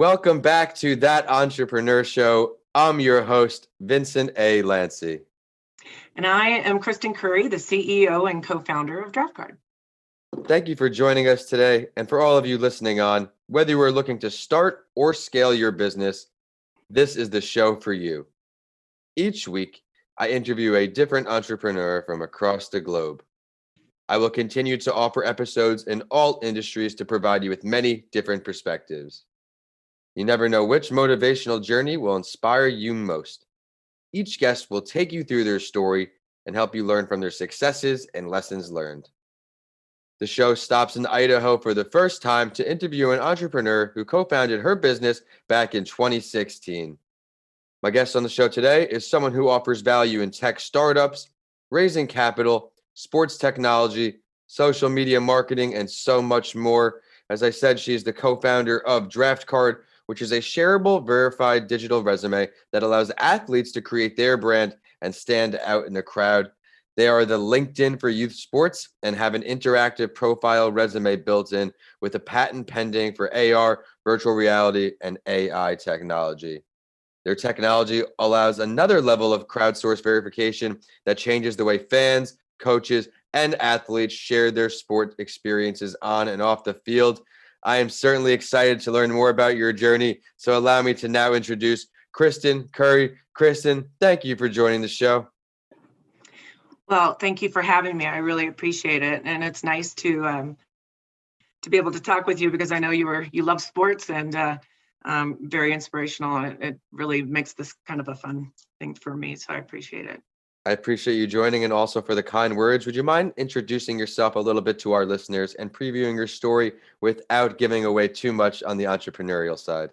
Welcome back to That Entrepreneur Show. I'm your host, Vincent A. Lanci. And I am Kristen Curry, the CEO and co-founder of DraftCard. Thank you for joining us today. And for all of you listening on, whether you are looking to start or scale your business, this is the show for you. Each week, I interview a different entrepreneur from across the globe. I will continue to offer episodes in all industries to provide you with many different perspectives. You never know which motivational journey will inspire you most. Each guest will take you through their story and help you learn from their successes and lessons learned. The show stops in Idaho for the first time to interview an entrepreneur who co-founded her business back in 2016. My guest on the show today is someone who offers value in tech startups, raising capital, sports technology, social media marketing, and so much more. As I said, she is the co-founder of DraftCard, which is a shareable, verified digital resume that allows athletes to create their brand and stand out in the crowd. They are the LinkedIn for youth sports and have an interactive profile resume built in with a patent pending for AR, virtual reality, and AI technology. Their technology allows another level of crowdsourced verification that changes the way fans, coaches, and athletes share their sport experiences on and off the field. I am certainly excited to learn more about your journey, so allow me to now introduce Kristen Curry. Kristen, thank you for joining the show. Well, thank you for having me. I really appreciate it, and it's nice to be able to talk with you because I know you love sports and very inspirational. And it really makes this kind of a fun thing for me, so I appreciate it. I appreciate you joining and also for the kind words. Would you mind introducing yourself a little bit to our listeners and previewing your story without giving away too much on the entrepreneurial side?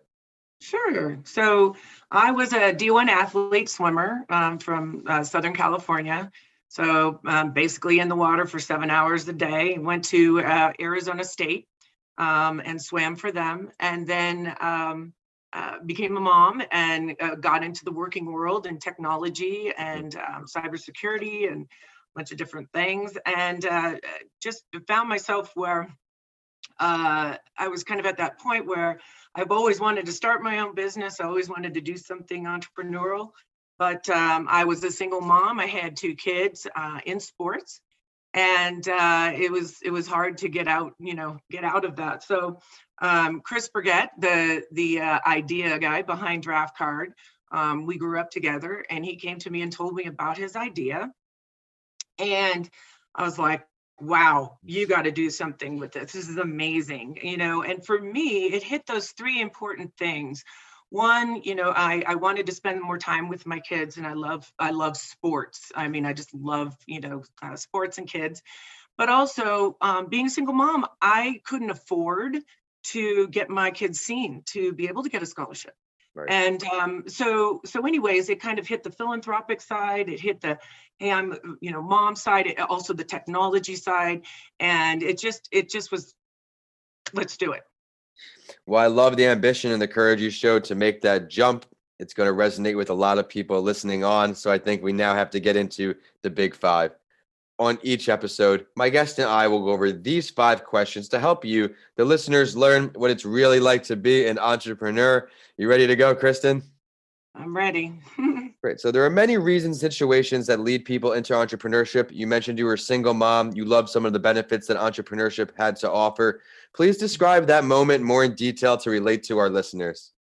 Sure. So I was a D1 athlete swimmer from Southern California. So basically in the water for 7 hours a day. Went to Arizona State and swam for them. And then became a mom and got into the working world in technology and cybersecurity and a bunch of different things. And just found myself where I was kind of at that point where I've always wanted to start my own business. I always wanted to do something entrepreneurial, but I was a single mom. I had 2 kids in sports, and it was hard to get out of that. So Chris Burgett, the idea guy behind DraftCard, we grew up together, and he came to me and told me about his idea, and I was like, wow, you got to do something with this. This is amazing, and for me, it hit those 3 important things. One, I wanted to spend more time with my kids, and I love sports. I mean, I just love, sports and kids, but also being a single mom, I couldn't afford to get my kids seen to be able to get a scholarship. Right. And so anyways, it kind of hit the philanthropic side. It hit the, hey, I'm, mom side, also the technology side. And it just was, let's do it. Well, I love the ambition and the courage you showed to make that jump. It's going to resonate with a lot of people listening on. So I think we now have to get into the big 5. On each episode, my guest and I will go over these 5 questions to help you, the listeners, learn what it's really like to be an entrepreneur. You ready to go, Kristen? I'm ready. Great. So there are many reasons, situations that lead people into entrepreneurship. You mentioned you were a single mom. You love some of the benefits that entrepreneurship had to offer. Please describe that moment more in detail to relate to our listeners.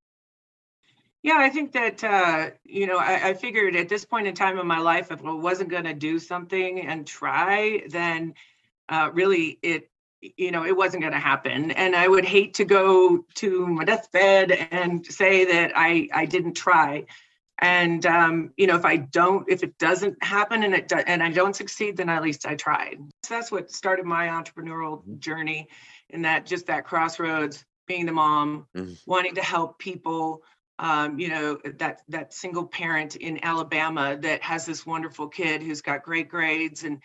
Yeah, I think that, I figured at this point in time in my life, if I wasn't going to do something and try, then really it wasn't going to happen. And I would hate to go to my deathbed and say that I didn't try. And, if it doesn't happen and I don't succeed, then at least I tried. So that's what started my entrepreneurial journey, in that crossroads, being the mom, wanting to help people. That single parent in Alabama that has this wonderful kid who's got great grades and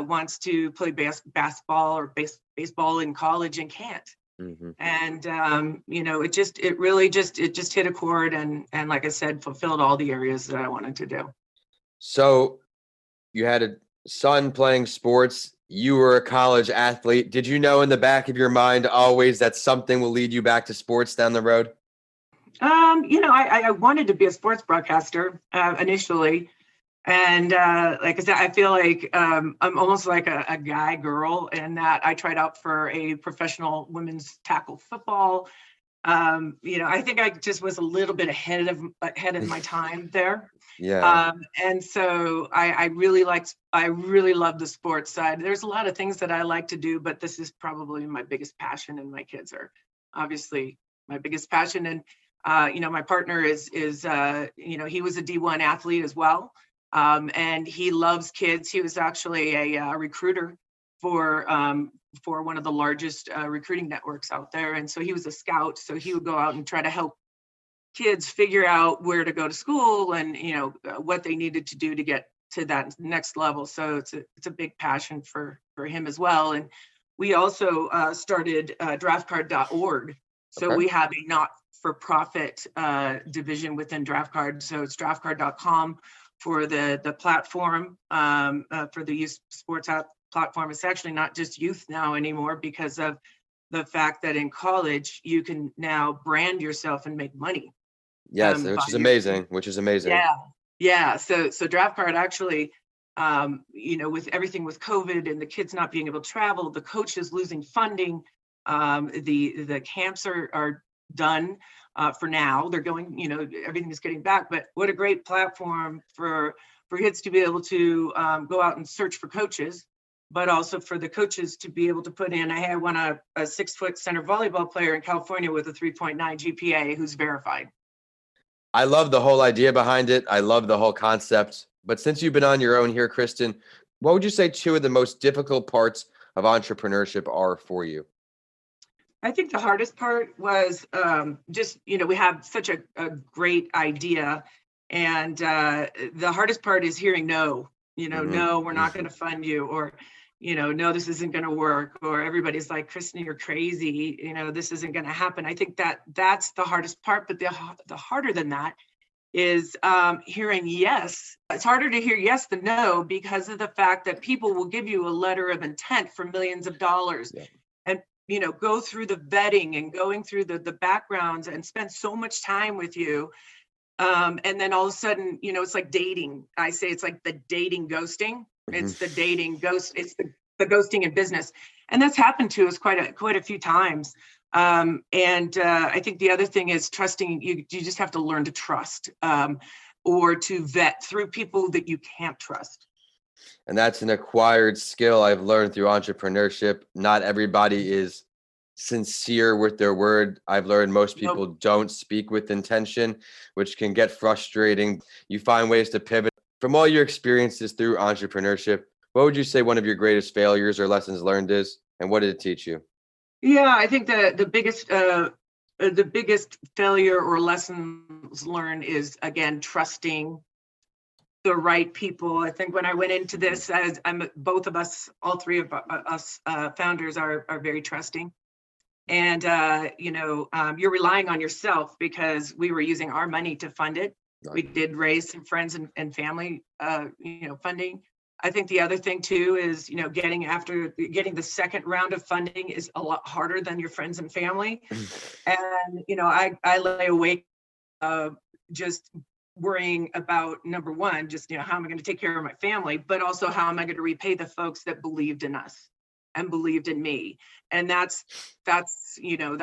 wants to play basketball or baseball in college and can't. And it really just hit a chord and like I said, fulfilled all the areas that I wanted to do. So you had a son playing sports. You were a college athlete. Did you know in the back of your mind always that something will lead you back to sports down the road? I wanted to be a sports broadcaster initially. And like I said, I feel like I'm almost like a guy girl in that I tried out for a professional women's tackle football. I think I just was a little bit ahead of my time there. Yeah. And so I really love the sports side. There's a lot of things that I like to do, but this is probably my biggest passion, and my kids are obviously my biggest passion. And my partner is he was a D1 athlete as well, and he loves kids. He was actually a recruiter for one of the largest recruiting networks out there, and so he was a scout. So he would go out and try to help kids figure out where to go to school and what they needed to do to get to that next level. So it's a big passion for him as well. And we also started DraftCard.org. So Okay. we have a not-for-profit division within DraftCard. So it's DraftCard.com for the platform, for the youth sports app platform. It's actually not just youth now anymore because of the fact that in college you can now brand yourself and make money. Yes, which is amazing. Yeah. So DraftCard actually, with everything with COVID and the kids not being able to travel, the coaches losing funding, the camps are done for now. They're going, everything is getting back. But what a great platform for kids to be able to go out and search for coaches, but also for the coaches to be able to put in, I want a 6-foot center volleyball player in California with a 3.9 GPA who's verified. I love the whole idea behind it. I love the whole concept. But since you've been on your own here, Kristen, what would you say two of the most difficult parts of entrepreneurship are for you? I think the hardest part was we have such a great idea. And the hardest part is hearing no, no, we're not going to fund you, or, no, this isn't going to work, or everybody's like, Kristen, you're crazy, this isn't going to happen. I think that's the hardest part, but the harder than that is hearing yes. It's harder to hear yes than no because of the fact that people will give you a letter of intent for millions of dollars. Yeah. And go through the vetting and going through the backgrounds and spend so much time with you. And then all of a sudden, it's like dating. I say it's like the dating ghosting. It's the dating ghost. It's the ghosting in business. And that's happened to us quite a few times. I think the other thing is trusting. You just have to learn to trust or to vet through people that you can't trust. And that's an acquired skill I've learned through entrepreneurship. Not everybody is sincere with their word. I've learned most people don't speak with intention, which can get frustrating. You find ways to pivot. From all your experiences through entrepreneurship, what would you say one of your greatest failures or lessons learned is, and what did it teach you? Yeah, I think the biggest failure or lessons learned is, again, trusting the right people. I think when I went into this, as both of us, all three of us founders are very trusting. And, you're relying on yourself because we were using our money to fund it. Right. We did raise some friends and family, funding. I think the other thing too is, getting the second round of funding is a lot harder than your friends and family. And, I lay awake just worrying about, number one, just, how am I going to take care of my family, but also how am I going to repay the folks that believed in us and believed in me. And that's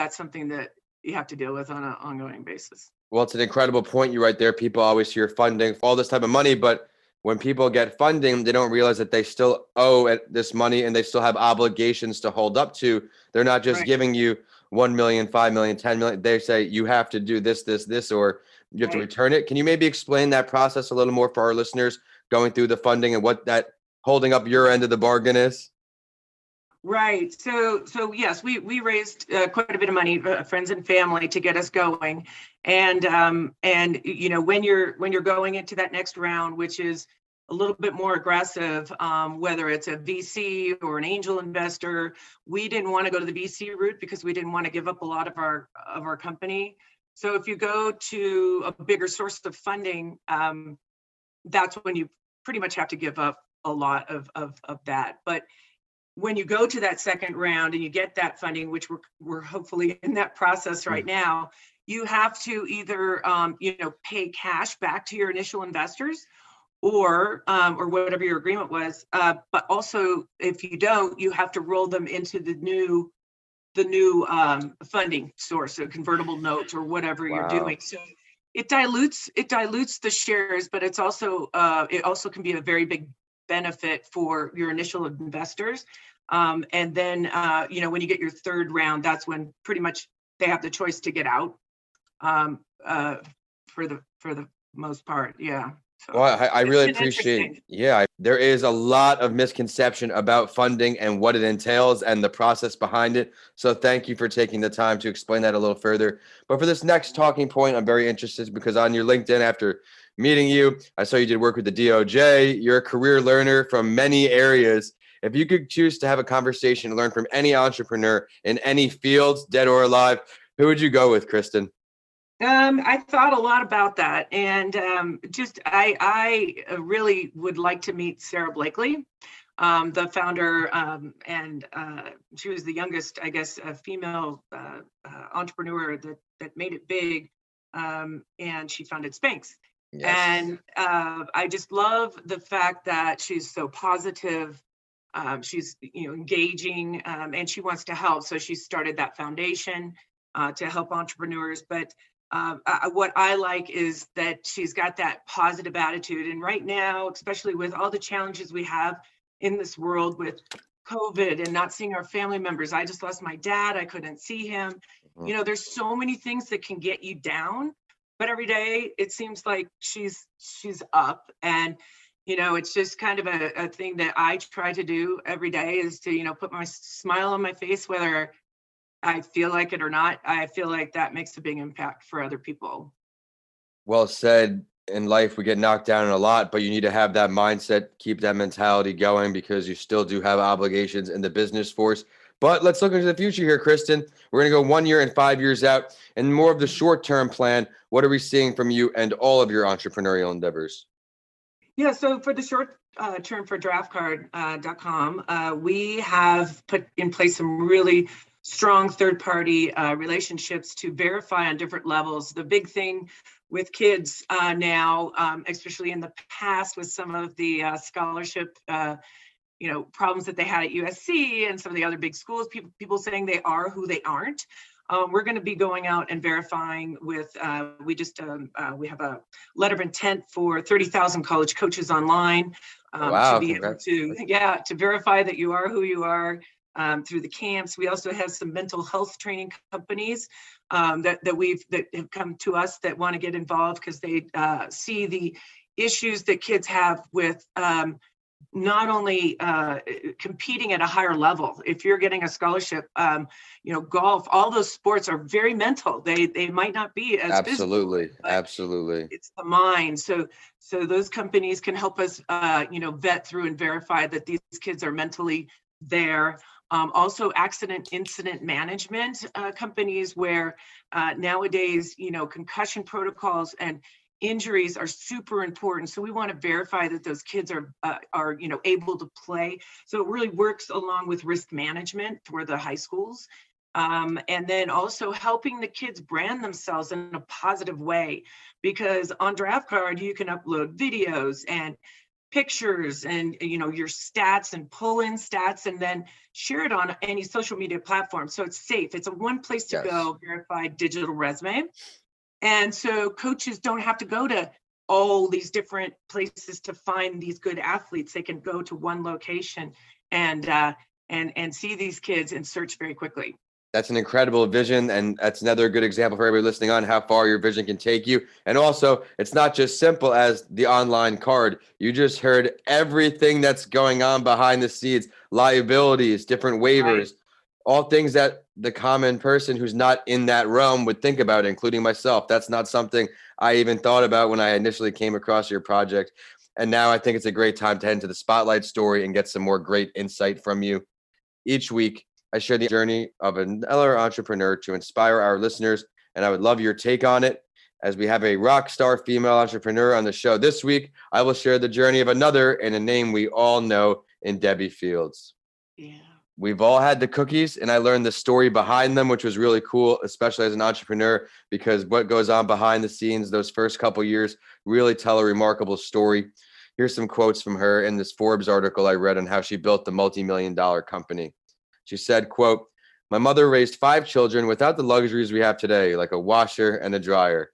something that you have to deal with on an ongoing basis. Well, it's an incredible point you right there. People always hear funding, all this type of money, but when people get funding, they don't realize that they still owe this money and they still have obligations to hold up to. They're not just giving you 1 million, 5 million, 10 million. They say you have to do this, or you have to return it. Can you maybe explain that process a little more for our listeners going through the funding and what that holding up your end of the bargain is? Right. So yes, we raised quite a bit of money, friends and family, to get us going. And when you're going into that next round, which is a little bit more aggressive, whether it's a VC or an angel investor, we didn't want to go to the VC route because we didn't want to give up a lot of our company. So if you go to a bigger source of funding, that's when you pretty much have to give up a lot of that. But when you go to that second round and you get that funding, which we're hopefully in that process right now, you have to either pay cash back to your initial investors, or whatever your agreement was. But also, if you don't, you have to roll them into the new funding source, so convertible notes or whatever you're doing. So it dilutes the shares, but it also can be a very big benefit for your initial investors. And then when you get your third round, that's when pretty much they have the choice to get out for the most part. Yeah. So well, I really appreciate. Yeah, there is a lot of misconception about funding and what it entails and the process behind it. So thank you for taking the time to explain that a little further. But for this next talking point, I'm very interested because on your LinkedIn, after meeting you, I saw you did work with the DOJ. You're a career learner from many areas. If you could choose to have a conversation and learn from any entrepreneur in any fields, dead or alive, who would you go with, Kristen? I thought a lot about that, and I really would like to meet Sarah Blakely, the founder, and she was the youngest, I guess, female entrepreneur that made it big, and she founded Spanx. Yes. And I just love the fact that she's so positive. She's engaging, and she wants to help. So she started that foundation to help entrepreneurs, but what I like is that she's got that positive attitude. And right now, especially with all the challenges we have in this world with COVID and not seeing our family members, I just lost my dad. I couldn't see him. Mm-hmm. There's so many things that can get you down, but every day it seems like she's up. And, it's just kind of a thing that I try to do every day is to, put my smile on my face, whether I feel like it or not. I feel like that makes a big impact for other people. Well said. In life, we get knocked down a lot, but you need to have that mindset, keep that mentality going because you still do have obligations in the business force. But let's look into the future here, Kristen. We're going to go 1 year and 5 years out and more of the short-term plan. What are we seeing from you and all of your entrepreneurial endeavors? Yeah, so for the short term for DraftCard.com, we have put in place some really strong third-party relationships to verify on different levels. The big thing with kids now, especially in the past with some of the scholarship problems that they had at USC and some of the other big schools, people saying they are who they aren't. We're going to be going out and verifying with, we have a letter of intent for 30,000 college coaches online to be able to verify that you are who you are through the camps. We also have some mental health training companies that have come to us that want to get involved because they see the issues that kids have with not only competing at a higher level. If you're getting a scholarship, golf, all those sports are very mental. They might not be as absolutely physical, absolutely. It's the mind. So those companies can help us, vet through and verify that these kids are mentally there. Also, accident incident management companies where nowadays, concussion protocols and injuries are super important. So we want to verify that those kids are able to play. So it really works along with risk management for the high schools. And then also helping the kids brand themselves in a positive way, because on DraftCard, you can upload videos and pictures and your stats and pull in stats and then share it on any social media platform. So it's safe. It's a one place to go, verified digital resume. And so coaches don't have to go to all these different places to find these good athletes. They can go to one location and see these kids and search very quickly. That's an incredible vision. And that's another good example for everybody listening on how far your vision can take you. And also, it's not just simple as the online card. You just heard everything that's going on behind the scenes, liabilities, different waivers, all things that the common person who's not in that realm would think about, including myself. That's not something I even thought about when I initially came across your project. And now I think it's a great time to head into the spotlight story and get some more great insight from you. Each week, I share the journey of another entrepreneur to inspire our listeners, and I would love your take on it. As we have a rock star female entrepreneur on the show this week, I will share the journey of another and a name we all know in Debbie Fields. Yeah. We've all had the cookies, and I learned the story behind them, which was really cool, especially as an entrepreneur, because what goes on behind the scenes those first couple years really tell a remarkable story. Here's some quotes from her in this Forbes article I read on how she built the multi-million-dollar company. She said, quote, "My mother raised 5 children without the luxuries we have today, like a washer and a dryer.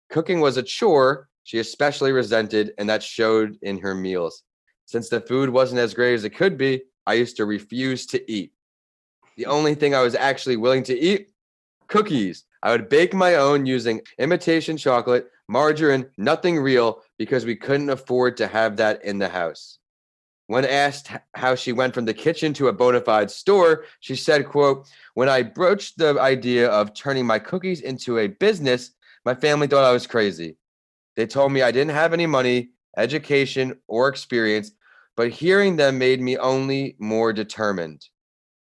Cooking was a chore she especially resented, and that showed in her meals. Since the food wasn't as great as it could be, I used to refuse to eat. The only thing I was actually willing to eat, cookies. I would bake my own using imitation chocolate, margarine, nothing real, because we couldn't afford to have that in the house." When asked how she went from the kitchen to a bona fide store, she said, quote, "When I broached the idea of turning my cookies into a business, my family thought I was crazy. They told me I didn't have any money, education, or experience, but hearing them made me only more determined.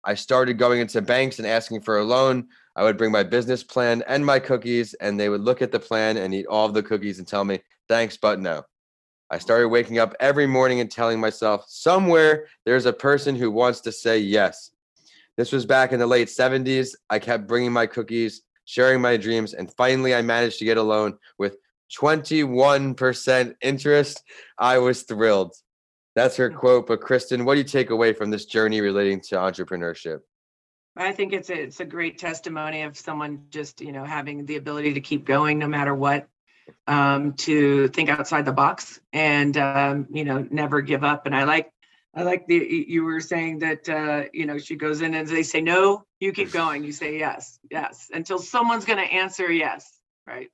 I started going into banks and asking for a loan. I would bring my business plan and my cookies, and they would look at the plan and eat all of the cookies and tell me, thanks, but no. I started waking up every morning and telling myself, somewhere there's a person who wants to say yes. This was back in the late 70s. I kept bringing my cookies, sharing my dreams, and finally I managed to get a loan with 21% interest. I was thrilled." That's her quote. But Kristen, what do you take away from this journey relating to entrepreneurship? I think it's a great testimony of someone just, having the ability to keep going no matter what, to think outside the box and, never give up. And I like you were saying that, she goes in and they say, no, you keep going. You say, yes, until someone's going to answer yes. Right.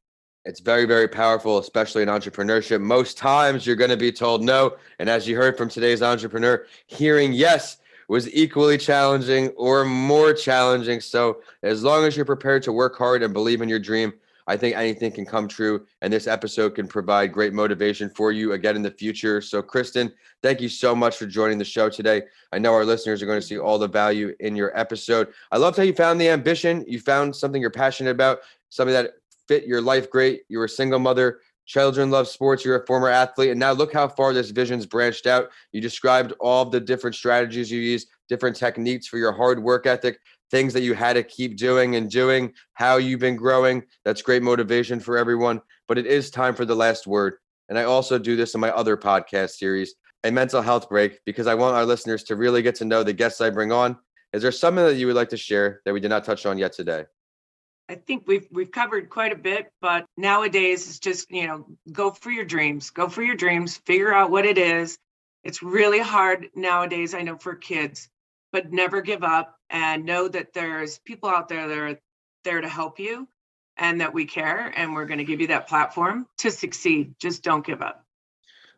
It's very, very powerful, especially in entrepreneurship. Most times you're going to be told no. And as you heard from today's entrepreneur, hearing yes was equally challenging or more challenging. So as long as you're prepared to work hard and believe in your dream, I think anything can come true. And this episode can provide great motivation for you again in the future. So Kristen, thank you so much for joining the show today. I know our listeners are going to see all the value in your episode. I loved how you found the ambition. You found something you're passionate about, something that fit your life great. You're a single mother. Children love sports. You're a former athlete. And now look how far this vision's branched out. You described all the different strategies you use, different techniques for your hard work ethic, things that you had to keep doing and doing, how you've been growing. That's great motivation for everyone. But it is time for the last word. And I also do this in my other podcast series, a mental health break, because I want our listeners to really get to know the guests I bring on. Is there something that you would like to share that we did not touch on yet today? I think we've covered quite a bit, but nowadays it's just, go for your dreams, figure out what it is. It's really hard nowadays, I know, for kids, but never give up and know that there's people out there that are there to help you and that we care. And we're going to give you that platform to succeed. Just don't give up.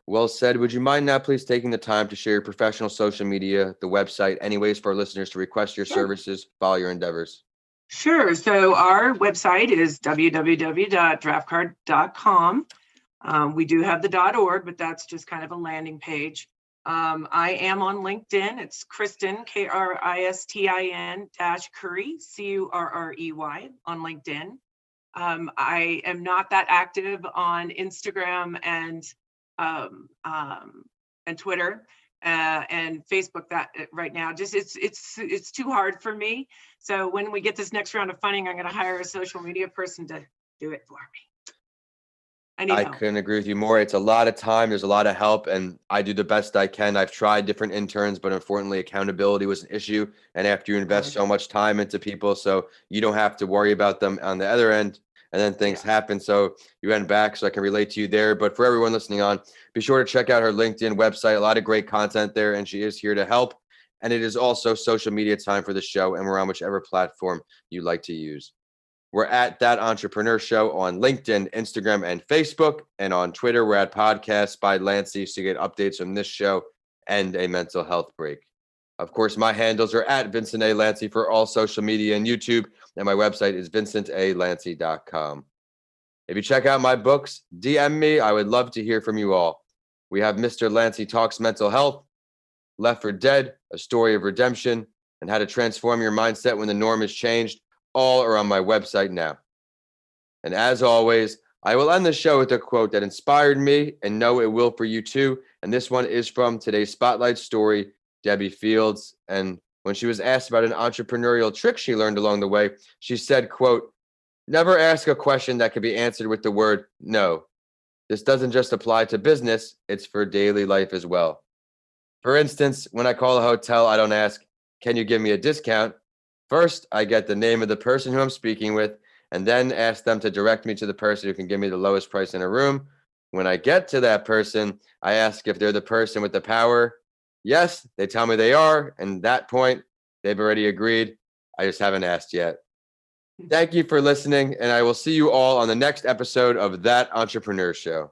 Well said. Would you mind now please taking the time to share your professional social media, the website, any ways for our listeners to request your services, follow your endeavors? Sure. So our website is www.draftcard.com. We do have the .org, but that's just kind of a landing page. I am on LinkedIn. It's Kristen, Kristin -Curry, Currey on LinkedIn. I am not that active on Instagram and Twitter. And Facebook that right now, just it's too hard for me. So when we get this next round of funding, I'm going to hire a social media person to do it for me. I couldn't agree with you more. It's a lot of time. There's a lot of help, and I do the best I can. I've tried different interns, but unfortunately, accountability was an issue. And after you invest so much time into people, so you don't have to worry about them on the other end, and then things happen. So you went back, so I can relate to you there. But for everyone listening on, be sure to check out her LinkedIn website. A lot of great content there, and she is here to help. And it is also social media time for the show, and we're on whichever platform you like to use. We're at That Entrepreneur Show on LinkedIn, Instagram, and Facebook. And on Twitter, we're at Podcasts by Lanci, so you get updates from this show and a mental health break. Of course, my handles are at Vincent A. Lanci for all social media and YouTube. And my website is vincentalanci.com. If you check out my books, DM me. I would love to hear from you all. We have Mr. Lanci Talks Mental Health, Left for Dead, A Story of Redemption, and How to Transform Your Mindset When the Norm is Changed. All are on my website now. And as always, I will end the show with a quote that inspired me and know it will for you too. And this one is from today's Spotlight story, Debbie Fields. And When she was asked about an entrepreneurial trick she learned along the way, she said, quote, "Never ask a question that could be answered with the word no. This doesn't just apply to business, it's for daily life as well. For instance, when I call a hotel, I don't ask, 'Can you give me a discount?' First, I get the name of the person who I'm speaking with, and then ask them to direct me to the person who can give me the lowest price in a room. When I get to that person, I ask if they're the person with the power. Yes, they tell me they are, and at that point, they've already agreed. I just haven't asked yet." Thank you for listening, and I will see you all on the next episode of That Entrepreneur Show.